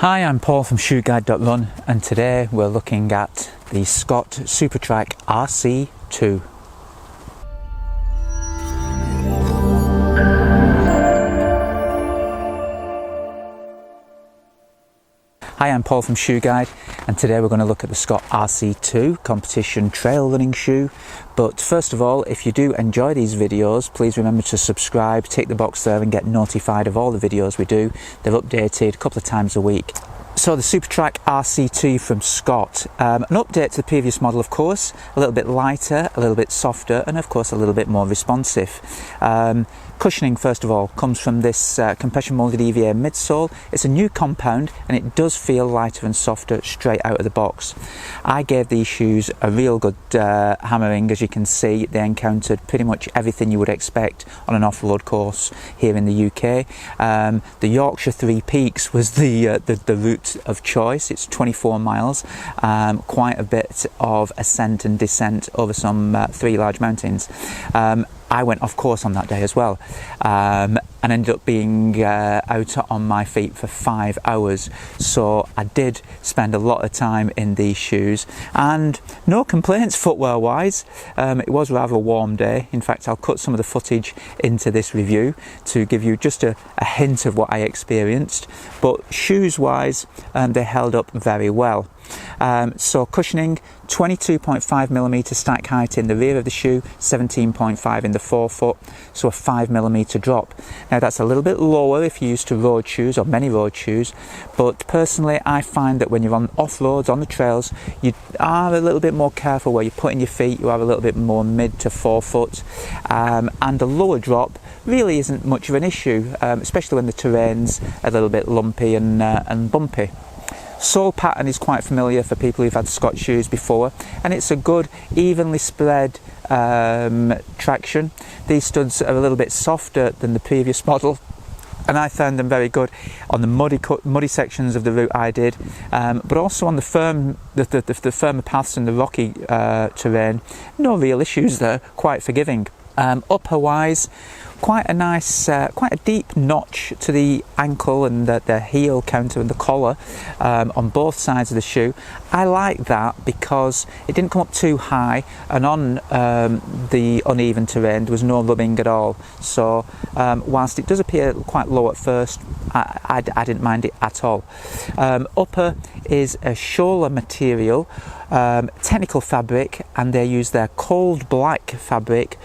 Hi, I'm Paul from shoeguide.run, and today we're looking at the SCOTT Supertrac RC2. Hi, I'm Paul from Shoe Guide, and today we're going to look at the SCOTT RC2 competition trail running shoe. But first of all, if you do enjoy these videos, please remember to subscribe, tick the box there and get notified of all the videos we do. They're updated a couple of times a week. So the Supertrac RC2 from SCOTT, an update to the previous model of course, a little bit lighter, a little bit softer and of course a little bit more responsive. Cushioning first of all comes from this compression moulded EVA midsole. It's a new compound and it does feel lighter and softer straight out of the box. I gave these shoes a real good hammering. As you can see, they encountered pretty much everything you would expect on an off-road course here in the UK. The Yorkshire Three Peaks was the route of choice. It's 24 miles, quite a bit of ascent and descent over some three large mountains. I went off course on that day as well, and ended up being out on my feet for 5 hours. So I did spend a lot of time in these shoes, and no complaints footwear wise. It was rather a warm day. In fact, I'll cut some of the footage into this review to give you just a hint of what I experienced. But shoes wise, they held up very well. So cushioning, 22.5mm stack height in the rear of the shoe, 17.5 in the forefoot, so a 5mm drop. Now that's a little bit lower if you're used to road shoes or many road shoes, but personally I find that when you're on off-roads, on the trails, you are a little bit more careful where you're putting your feet. You are a little bit more mid to forefoot, and a lower drop really isn't much of an issue, especially when the terrain's a little bit lumpy and bumpy. Sole pattern is quite familiar for people who've had SCOTT shoes before, and it's a good evenly spread traction. These studs are a little bit softer than the previous model, and I found them very good on the muddy sections of the route I did, but also on the firmer paths and the rocky terrain. No real issues there, quite forgiving. Upper wise, quite a nice, quite a deep notch to the ankle and the heel counter and the collar on both sides of the shoe. I like that because it didn't come up too high, and on the uneven terrain there was no rubbing at all. So whilst it does appear quite low at first, I didn't mind it at all. Upper is a Schola material, technical fabric, and they use their cold black fabric,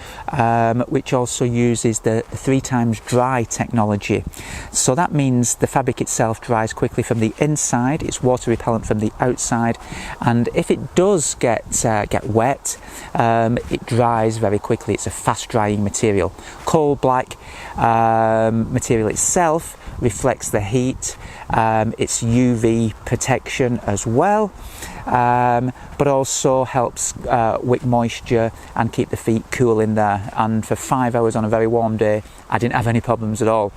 which also uses the 3x dry technology. So that means the fabric itself dries quickly from the inside, it's water repellent from the outside, and if it does get wet, it dries very quickly. It's a fast drying material. Cold black material itself reflects the heat, it's UV protection as well, but also helps wick moisture and keep the feet cool in there. And for 5 hours on a very warm day, I didn't have any problems at all.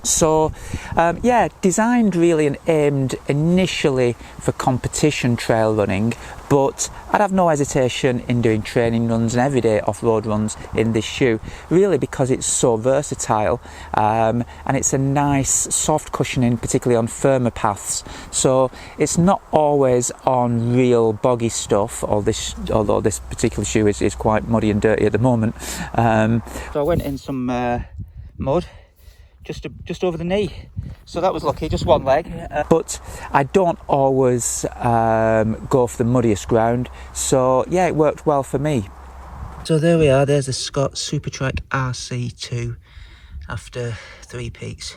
So yeah, designed really and aimed initially for competition trail running, but I'd have no hesitation in doing training runs and everyday off-road runs in this shoe, really because it's so versatile, and it's a nice soft cushioning, particularly on firmer paths. So it's not always on real boggy stuff, although this particular shoe is quite muddy and dirty at the moment. So I went in some mud just over the knee, so that was lucky, just one leg. But I don't always go for the muddiest ground, so yeah, it worked well for me. So there we are, there's the SCOTT Supertrac RC2 after 3 peaks,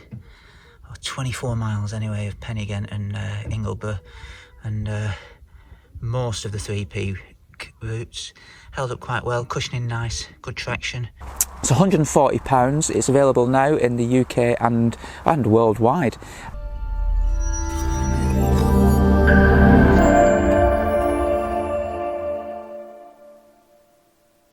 24 miles anyway of Pennygent and Ingleborough, and most of the 3 peak routes held up quite well, cushioning nice, good traction. It's £140. It's available now in the UK and worldwide.